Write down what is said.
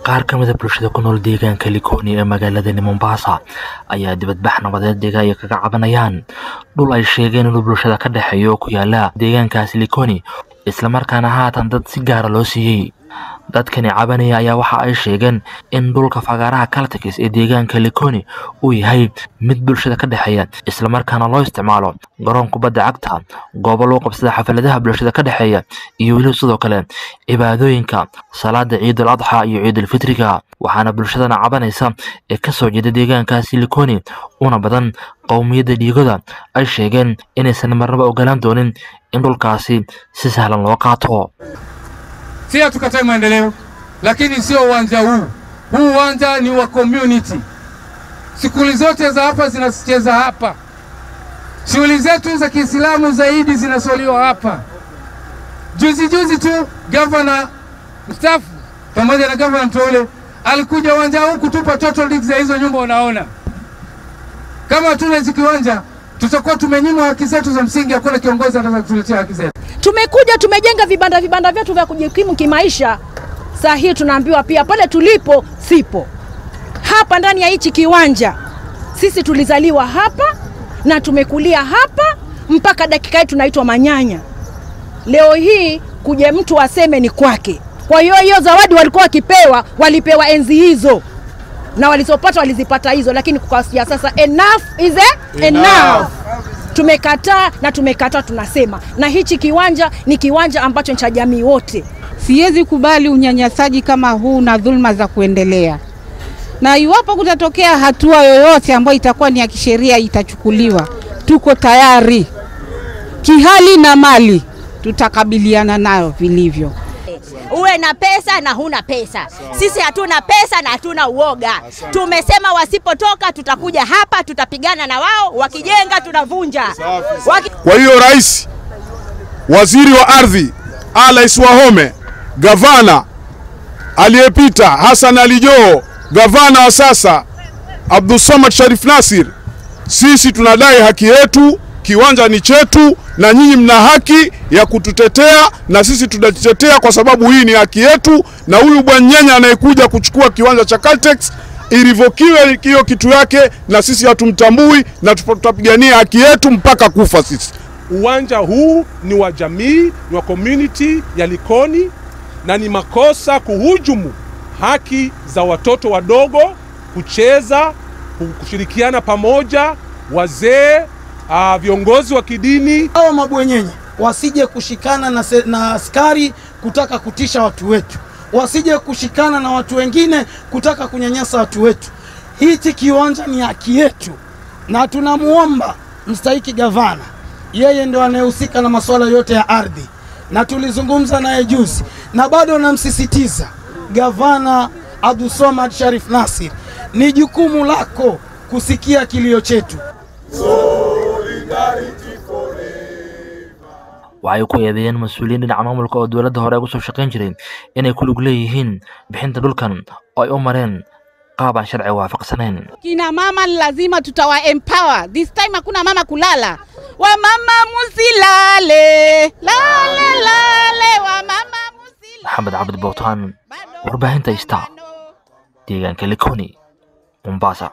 qaar ka mid ah bulshada ku nool deegaanka Likoni ee magaalada Mombasa ayaa dibadbax nabadeed deegaanka kaga cabanayaan dhul ay sheegeen in bulshada ka dhaxeeyo ku yaala deegaankaas Likoni isla markaana haatan dad si gaar ah loo siiyay. dadkani cabanaya ayaa waxa ay sheegeen in dhulka fagaaraha Caltex ee deegaanka Likoni uu yahay mid bulshada ka dhaxeeya isla markaana loo isticmaalo garoon kubadda cagta, goobo loo qabsada xafladaha bulshada ka dhaxeeya iyo weli sidoo kale cibaadooyinka salaada Ciid al-Adha iyo Ciid al-Fitriga. waxaana bulshadana cabanaysa ee ka soo jeeda deegaankaas Likoni una badan qowmiyadda Digoda ay sheegeen inaysan marnaba ogolaan doonin in dhulkaasi si sahlan loo qaato. Si hatukatai maendeleo, lakini sio uwanja huu. Huu uwanja ni wa community. Shughuli zote za hapa zinacheza hapa. Shughuli zetu za Kiislamu zaidi zinaswaliwa hapa. Juzi tu governor mstaafu pamoja na governor mteule alikuja uwanja huu kutupa total deeds za hizo nyumba unaona. Kama hatuna hizo kiwanja tutakuwa tumenyimwa haki zetu za msingi, hakuna kiongozi anaweza kutuletea haki zetu. Tumekuja tumejenga vibanda vyetu vya kujikimu kimaisha. Saa hii tunaambiwa pia pale tulipo sipo. Hapa ndani ya hichi kiwanja sisi tulizaliwa hapa na tumekulia hapa mpaka dakika hii tunaitwa manyanya. Leo hii kuje mtu aseme ni kwake. Kwa hiyo zawadi walikuwa wakipewa, walipewa enzi hizo. Na walizopata walizipata hizo, lakini kwa sasa enough is enough. Tumekataa tunasema. Na hichi kiwanja ni kiwanja ambacho ni cha jamii wote. Siwezi kubali unyanyasaji kama huu na dhulma za kuendelea. Na iwapo kutatokea hatua yoyote ambayo itakuwa ni ya kisheria itachukuliwa, tuko tayari. Kihali na mali tutakabiliana nayo vilivyo. Uwe na pesa na huna pesa. Sisi hatuna pesa na hatuna uoga. Tumesema wasipotoka tutakuja hapa, tutapigana na wao, wakijenga tunavunja. Kwa hiyo rais, waziri wa ardhi Alice Wahome, gavana aliyepita Hassan Ali Joho, gavana wa sasa Abdulswamad Sharif Nassir, sisi tunadai haki yetu. Kiwanja ni chetu na nyinyi mna haki ya kututetea na sisi tunajitetea kwa sababu hii ni haki yetu. Na huyu bwanyenye anayekuja kuchukua kiwanja cha Caltex irivokiwe hiyo kitu yake, na sisi hatumtambui na tutapigania haki yetu mpaka kufa sisi. Uwanja huu ni wa jamii, ni wa community ya Likoni, na ni makosa kuhujumu haki za watoto wadogo kucheza, kushirikiana pamoja, wazee, viongozi wa kidini. Hao mabwenyenye wasije kushikana na askari kutaka kutisha watu wetu. Wasije kushikana na watu wengine kutaka kunyanyasa watu wetu. Hichi kiwanja ni haki yetu. Na tunamuomba mstahiki gavana, yeye ndio anayehusika na masuala yote ya ardhi. Na tulizungumza naye juzi na bado namsisitiza gavana Abdulswamad Sharif Nassir, ni jukumu lako kusikia kilio chetu. waxay ku eedeeyeen mas'uuliyiin dhinaca maamulka oo dawladda hore ugu soo shaqeyn jiray inay ku lug leeyihiin bixinta dhulkan oo ay u mareen qaab aan sharci waafaqsanayn. Kina mama lazima tutawa empower. This time hakuna mama kulala. Wa mama musilale. Lale wa mama musilale. Maxamed Abdi Bowtaan, warbaahinta Star, deegaanka Likoni, Mombasa.